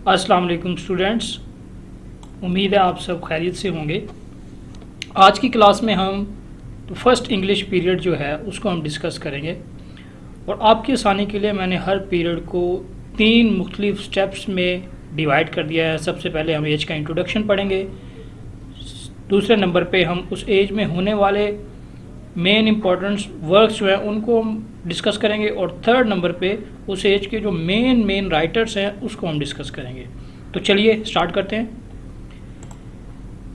अस्सलाम वालेकुम स्टूडेंट्स, उम्मीद है आप सब खैरियत से होंगे। आज की क्लास में हम तो फर्स्ट इंग्लिश पीरियड जो है उसको हम डिस्कस करेंगे और आपकी आसानी के लिए मैंने हर पीरियड को 3 मुख्तलिफ स्टेप्स में डिवाइड कर दिया है। सबसे पहले हम एज का इंट्रोडक्शन पढ़ेंगे, दूसरे नंबर पे हम उस एज में होने वाले मेन इम्पोर्टेंट वर्क्स जो हैं उनको हम डिस्कस करेंगे और थर्ड नंबर पे उस एज के जो मेन राइटर्स हैं उसको हम डिस्कस करेंगे। तो चलिए स्टार्ट करते हैं।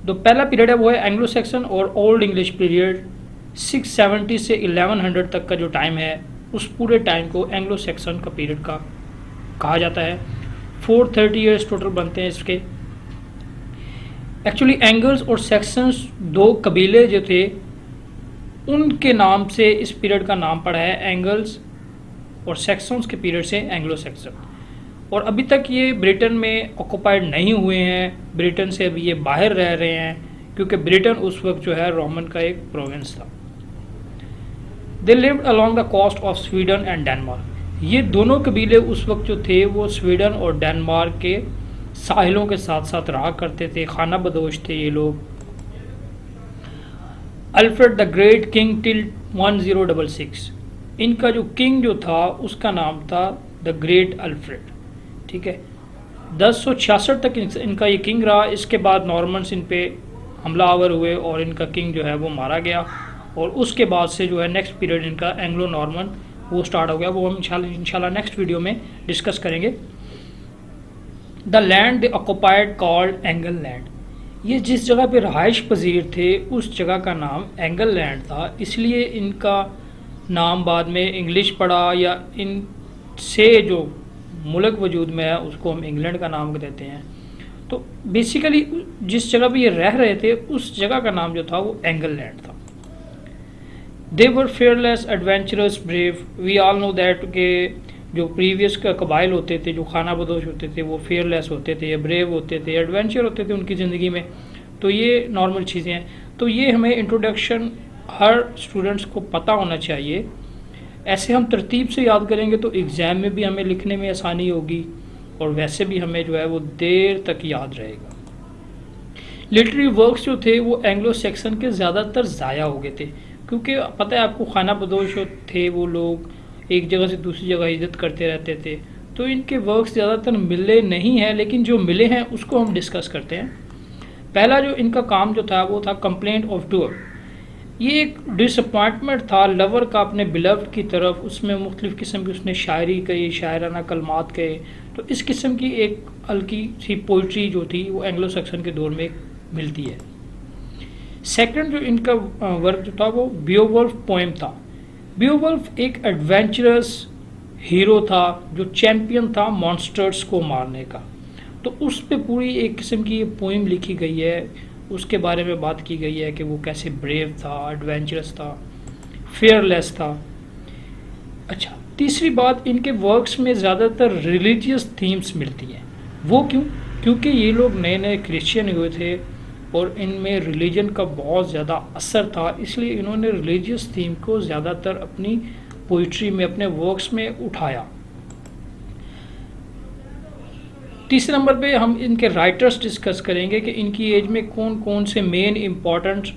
तो पहला पीरियड है वो है एंग्लो सेक्सन और ओल्ड इंग्लिश पीरियड। 670 से 1100 तक का जो टाइम है उस पूरे टाइम को एंग्लो सेक्सन का पीरियड का कहा जाता है। 430 ईयर्स टोटल बनते हैं इसके। एक्चुअली एंगल्स और सेक्शंस दो कबीले जो थे उनके नाम से इस पीरियड का नाम पड़ा है एंगल्स, और सेक्शंस के पीरियड से एंग्लो सेक्सन। और अभी तक ये ब्रिटेन में ऑक्यूपाइड नहीं हुए हैं, ब्रिटेन से अभी ये बाहर रह रहे हैं क्योंकि ब्रिटेन उस वक्त जो है रोमन का एक प्रोविंस था। They lived along the coast of Sweden and Denmark. ये दोनों कबीले उस वक्त जो थे वो स्वीडन और डेनमार्क के साहिलों के साथ साथ रहा करते थे, खाना बदोश थे ये लोग। Alfred the great king till 1066, इनका जो किंग जो था उसका नाम था द ग्रेट अल्फ्रेड। ठीक है, 1066 तक इनका ये किंग रहा। इसके बाद नॉर्मन्स इन पे हमलावर हुए और इनका किंग जो है वो मारा गया और उसके बाद से जो है नेक्स्ट पीरियड इनका एंग्लो नॉर्मन वो स्टार्ट हो गया। वो हम इंशाल्लाह नेक्स्ट वीडियो में डिस्कस करेंगे। The land they occupied called angle land. ये जिस जगह पे रहाइश पजीर थे उस जगह का नाम एंगल लैंड था, इसलिए इनका नाम बाद में इंग्लिश पड़ा या इनसे जो मुल्क वजूद में है उसको हम इंग्लैंड का नाम देते हैं। तो बेसिकली जिस जगह पे ये रह रहे थे उस जगह का नाम जो था वो एंगल लैंड था। They were fearless adventurous brave. We all know that के जो प्रीवियस का कबाइल होते थे, जो खाना बदोश होते थे, वो फेयरलेस होते थे, ब्रेव होते थे, एडवेंचर होते थे उनकी ज़िंदगी में। तो ये नॉर्मल चीज़ें हैं। तो ये हमें इंट्रोडक्शन हर स्टूडेंट्स को पता होना चाहिए। ऐसे हम तरतीब से याद करेंगे तो एग्ज़ाम में भी हमें लिखने में आसानी होगी और वैसे भी हमें जो है वो देर तक याद रहेगा। लिटरेरी वर्क्स जो थे वो एंग्लो सेक्सन के ज़्यादातर ज़ाया हो गए थे क्योंकि पता है आपको खाना बदोश थे वो लोग, एक जगह से दूसरी जगह हिजरत करते रहते थे। तो इनके वर्क्स ज़्यादातर मिले नहीं हैं, लेकिन जो मिले हैं उसको हम डिस्कस करते हैं। पहला जो इनका काम जो था वो था कंप्लेंट ऑफ डूअर। ये एक डिसअपॉइंटमेंट था लवर का अपने बिलव्ड की तरफ। उसमें मुख्तलिफ़ किस्म की उसने शायरी कही, शायराना कलमात कहे। तो इस किस्म की एक हल्की सी पोइट्री जो थी वो एंग्लो सेक्सन के दौर में मिलती है। सेकंड जो इनका वर्क जो था वो बियोवुल्फ पोएम था। बियोवुल्फ एक एडवेंचरस हीरो था जो चैम्पियन था मॉन्स्टर्स को मारने का। तो उस पे पूरी एक किस्म की ये पोएम लिखी गई है, उसके बारे में बात की गई है कि वो कैसे ब्रेव था, एडवेंचरस था, फेयरलेस था। अच्छा, तीसरी बात, इनके वर्क्स में ज़्यादातर रिलीजियस थीम्स मिलती हैं। वो क्यों? क्योंकि ये लोग नए नए क्रिश्चियन हुए थे और इनमें रिलीजन का बहुत ज़्यादा असर था, इसलिए इन्होंने रिलीजियस थीम को ज़्यादातर अपनी पोइट्री में, अपने वर्क्स में उठाया। तीसरे नंबर पे हम इनके राइटर्स डिस्कस करेंगे कि इनकी एज में कौन कौन से मेन इम्पॉर्टेंट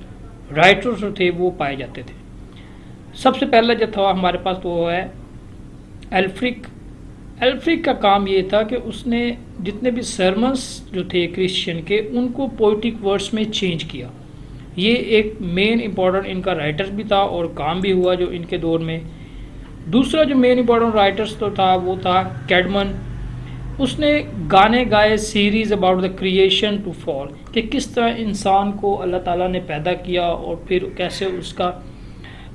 राइटर्स थे वो पाए जाते थे। सबसे पहला जो था हमारे पास वो है एल्फ्रिक। एल्फ्रिक का काम ये था कि उसने जितने भी सरमन्स जो थे क्रिश्चियन के उनको पोइटिक वर्ड्स में चेंज किया। ये एक मेन इम्पॉर्टेंट इनका राइटर भी था और काम भी हुआ जो इनके दौर में। दूसरा जो मेन इम्पॉर्टेंट राइटर्स तो था वो था कैडमन। उसने गाने गाए series about the creation to fall, कि किस तरह इंसान को अल्लाह ताला ने पैदा किया और फिर कैसे उसका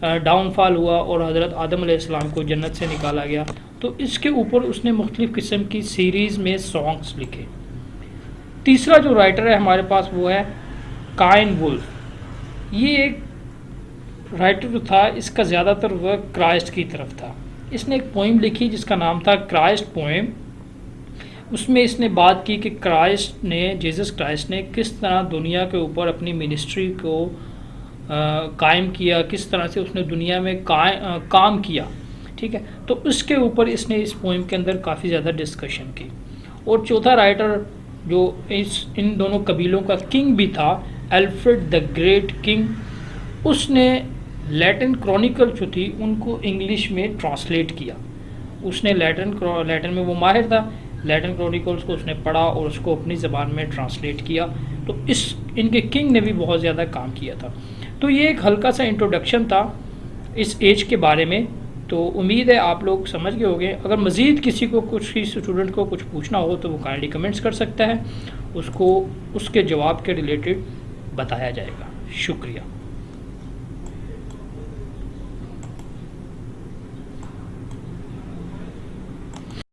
डाउनफॉल हुआ और हज़रत आदम अलैहिस्सलाम को जन्नत से निकाला गया। तो इसके ऊपर उसने मुख्तलिफ़ किस्म की सीरीज़ में सॉन्ग्स लिखे। तीसरा जो राइटर है हमारे पास वो है काइन वुल्फ। ये एक राइटर जो था इसका ज़्यादातर वर्क क्राइस्ट की तरफ था। इसने एक पोइम लिखी जिसका नाम था क्राइस्ट पोएम। उसमें इसने बात की कि जीसस क्राइस्ट ने किस तरह दुनिया के ऊपर अपनी मिनिस्ट्री को कायम किया, किस तरह से उसने दुनिया में काम किया। ठीक है, तो उसके ऊपर इसने इस पोइम के अंदर काफ़ी ज़्यादा डिस्कशन की और चौथा राइटर जो इन दोनों कबीलों का किंग भी था, अल्फ्रेड द ग्रेट किंग, उसने लैटिन क्रॉनिकल जो थी उनको इंग्लिश में ट्रांसलेट किया। उसने लैटिन में वो माहिर था, लैटिन क्रॉनिकल्स को उसने पढ़ा और उसको अपनी ज़बान में ट्रांसलेट किया। तो इनके किंग ने भी बहुत ज़्यादा काम किया था। तो ये एक हल्का सा इंट्रोडक्शन था इस एज के बारे में। तो उम्मीद है आप लोग समझ गए होंगे। अगर मज़ीद किसी को किसी स्टूडेंट को कुछ पूछना हो तो वो काइंडली कमेंट्स कर सकता है, उसको उसके जवाब के रिलेटेड बताया जाएगा। शुक्रिया।